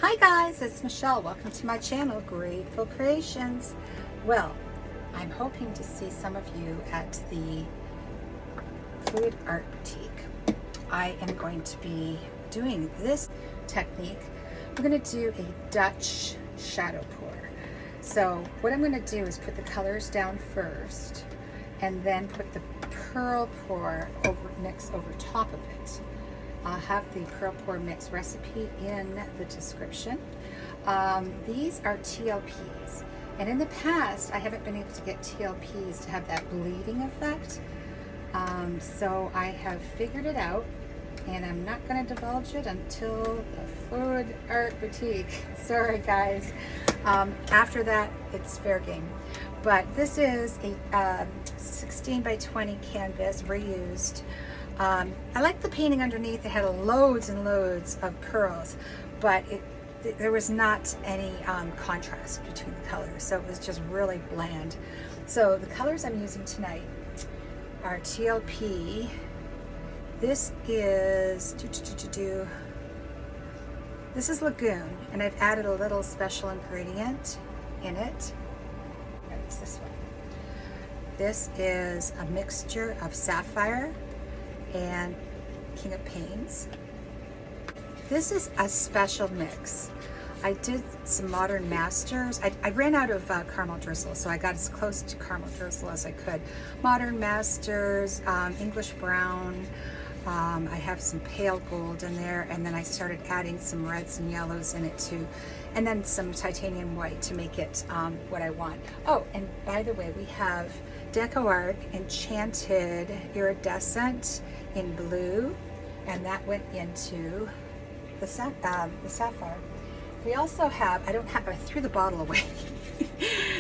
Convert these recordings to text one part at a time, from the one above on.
Hi guys, it's Michelle. Welcome to my channel, Grateful Creations. Well, I'm hoping to see some of you at the Fluid Art Boutique. I am going to be doing this technique. We're going to do a Dutch shadow pour. So what I'm going to do is put the colors down first and then put the pearl pour mix over top of it. I'll have the pearl pour mix recipe in the description. These are TLPs, and in the past I haven't been able to get TLPs to have that bleeding effect. So I have figured it out, and I'm not going to divulge it until the Fluid Art Boutique. Sorry guys. After that, it's fair game. But this is a 16 by 20 canvas, reused. I like the painting underneath. It had loads and loads of pearls, but there was not any contrast between the colors, so it was just really bland. So the colors I'm using tonight are TLP. This is this is Lagoon, and I've added a little special ingredient in it. It's this one. This is a mixture of sapphire and King of Pains. This is a special mix. I did some Modern Masters. I ran out of caramel drizzle, so I got as close to caramel drizzle as I could. Modern Masters, English Brown. I have some pale gold in there, and then I started adding some reds and yellows in it too, and then some titanium white to make it what I want. Oh, and by the way, we have Deco Art Enchanted Iridescent in blue, and that went into the sapphire. We also have, I threw the bottle away.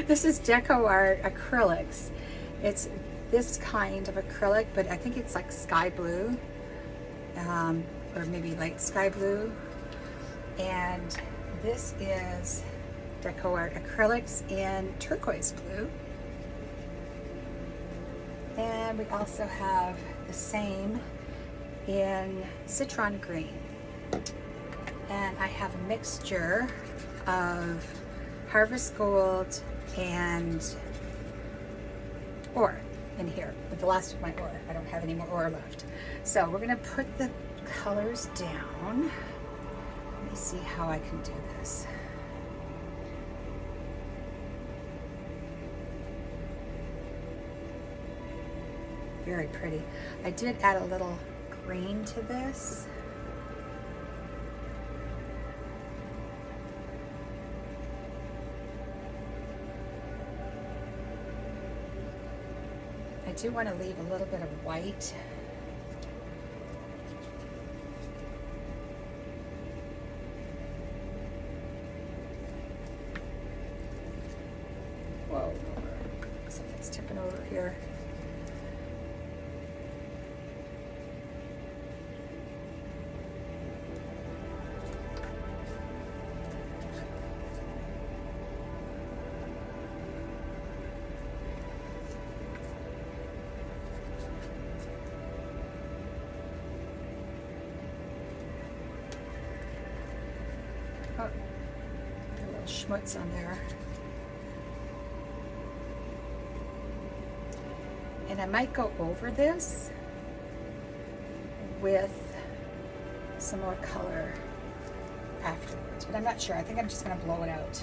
This is Deco Art Acrylics. It's this kind of acrylic, but I think it's like sky blue, or maybe light sky blue. And this is Deco Art Acrylics in turquoise blue. And we also have the same in citron green. And I have a mixture of Harvest Gold and ore in here, but the last of my ore. I don't have any more ore left. So we're gonna put the colors down. Let me see how I can do this. Very pretty. I did add a little green to this. I do want to leave a little bit of white. Whoa, something's tipping over here. Oh, a little schmutz on there. And I might go over this with some more color afterwards, but I'm not sure. I think I'm just gonna blow it out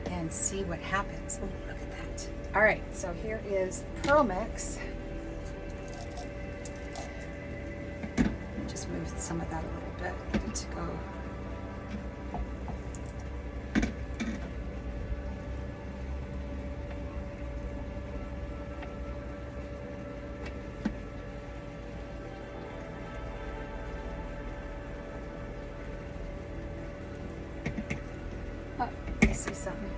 and see what happens. Oh, look at that. All right, so here is the pearl mix. Just move some of that a little bit, get it to go. Oh, I see something.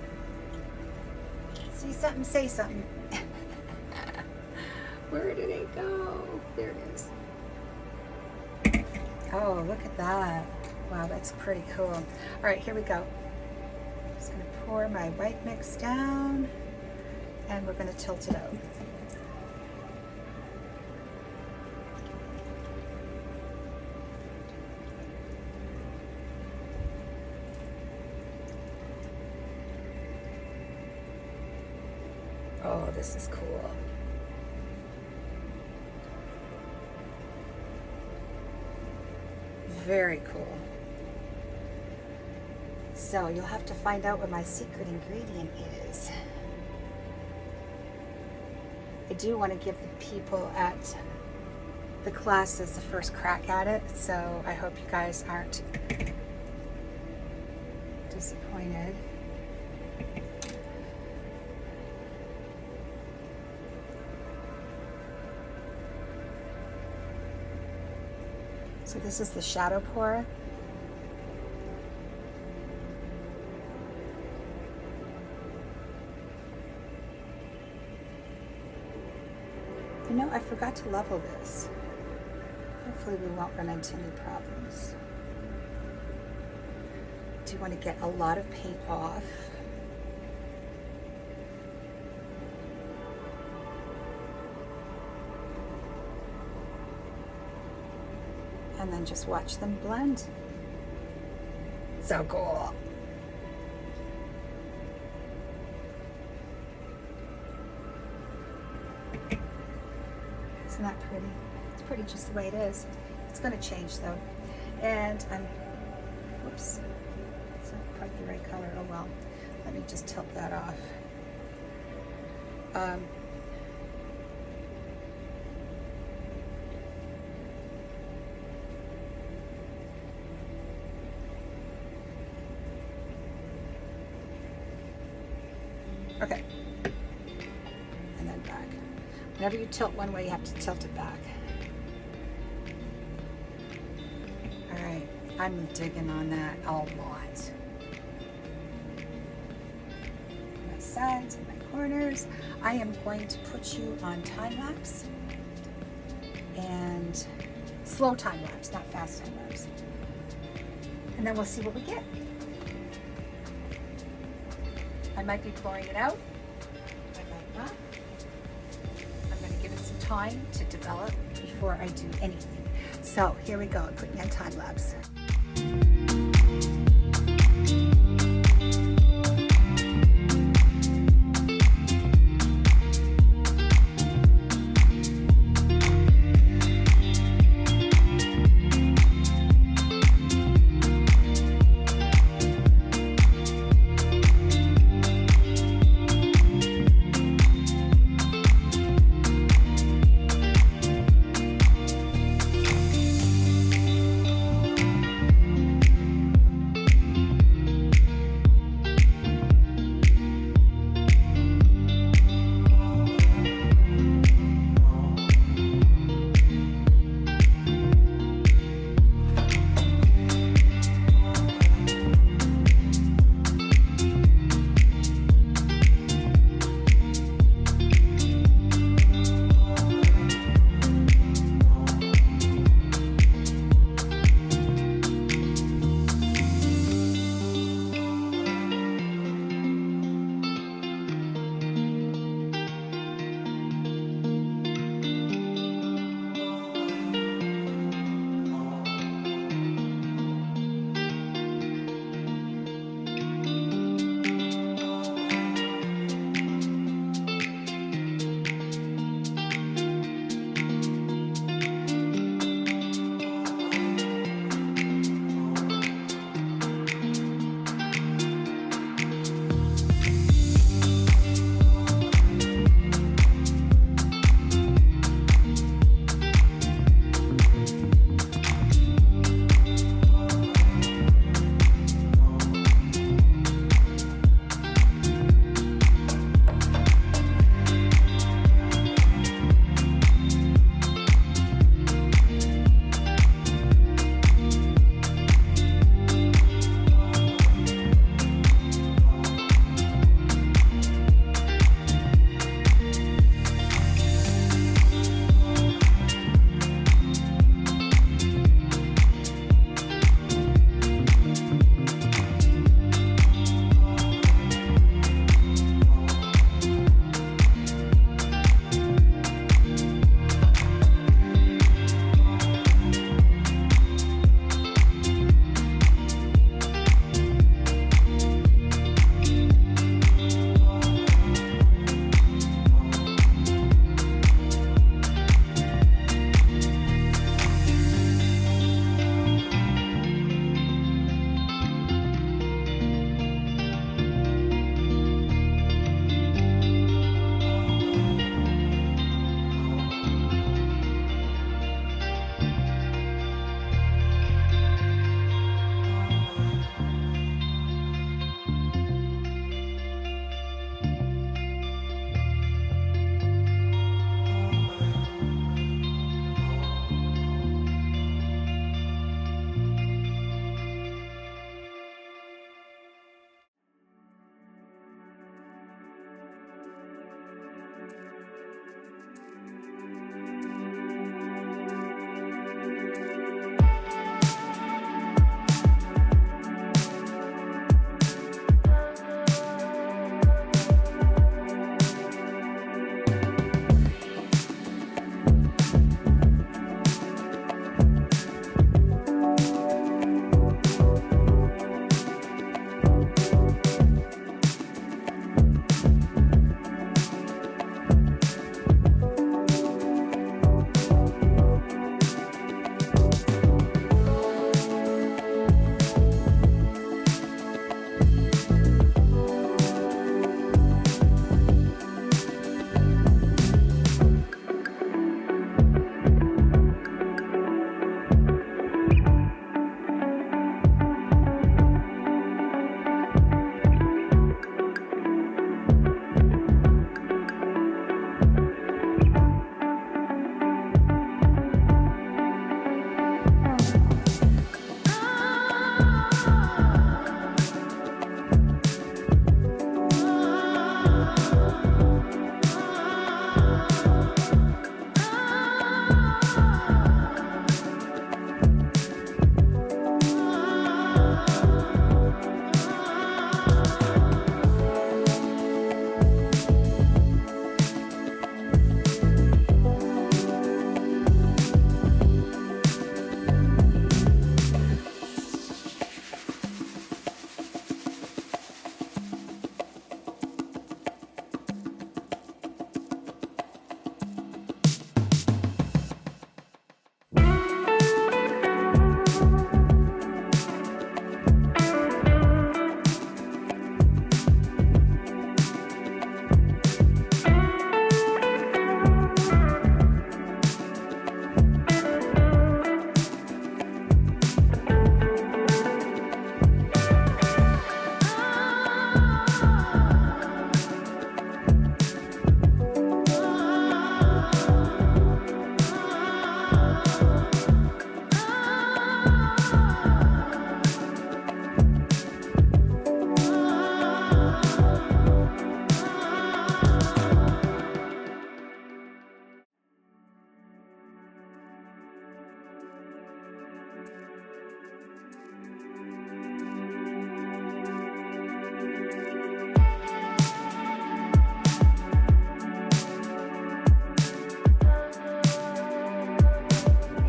See something, say something. Where did it go? There it is. Oh, look at that. Wow, that's pretty cool. All right, here we go. Just gonna pour my white mix down, and we're gonna tilt it out. Oh, this is cool. Very cool. So you'll have to find out what my secret ingredient is. I do want to give the people at the classes the first crack at it, so I hope you guys aren't disappointed. So this is the shadow pour. You know, I forgot to level this. Hopefully we won't run into any problems. Do you want to get a lot of paint off? And then just watch them blend. So cool. Isn't that pretty? It's pretty just the way it is. It's going to change though. And I'm, whoops, it's not quite the right color. Oh well. Let me just tilt that off. Okay, and then back. Whenever you tilt one way, you have to tilt it back. All right, I'm digging on that a lot. My sides and my corners. I am going to put you on time lapse and slow time lapse, not fast time lapse. And then we'll see what we get. I might be pouring it out, I might not. I'm going to give it some time to develop before I do anything. So here we go, I'm putting on time lapse.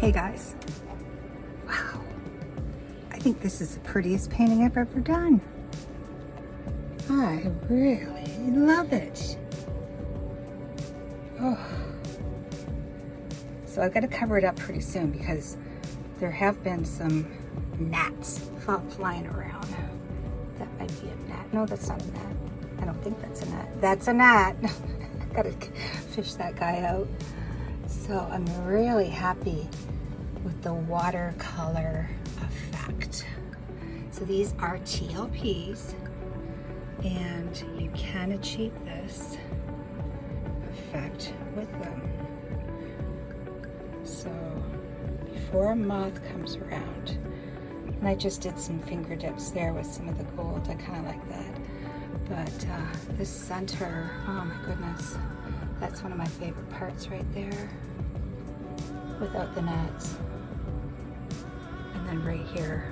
Hey guys, wow, I think this is the prettiest painting I've ever done. I really love it. Oh. So I've got to cover it up pretty soon because there have been some gnats flying around. That might be a gnat. No, that's not a gnat. I don't think that's a gnat. That's a gnat. I gotta fish that guy out. So I'm really happy with the watercolor effect. So these are TLPs, and you can achieve this effect with them. So before a moth comes around, and I just did some finger dips there with some of the gold, I kind of like that. But this center, oh my goodness, that's one of my favorite parts right there, without the gnats. And then right here,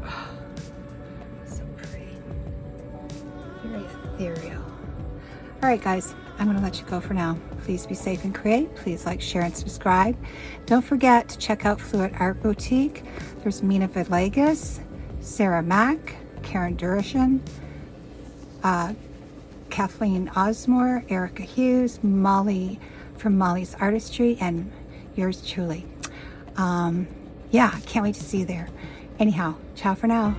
oh, so pretty, very ethereal. All right guys, I'm gonna let you go for now. Please be safe and create. Please like, share, and subscribe. Don't forget to check out Fluid Art Boutique. There's Mina Villegas, Sarah Mack, Karen Durishan, Kathleen Osmore, Erica Hughes, Molly from Molly's Artistry, and yours truly. Yeah, can't wait to see you there. Anyhow, ciao for now.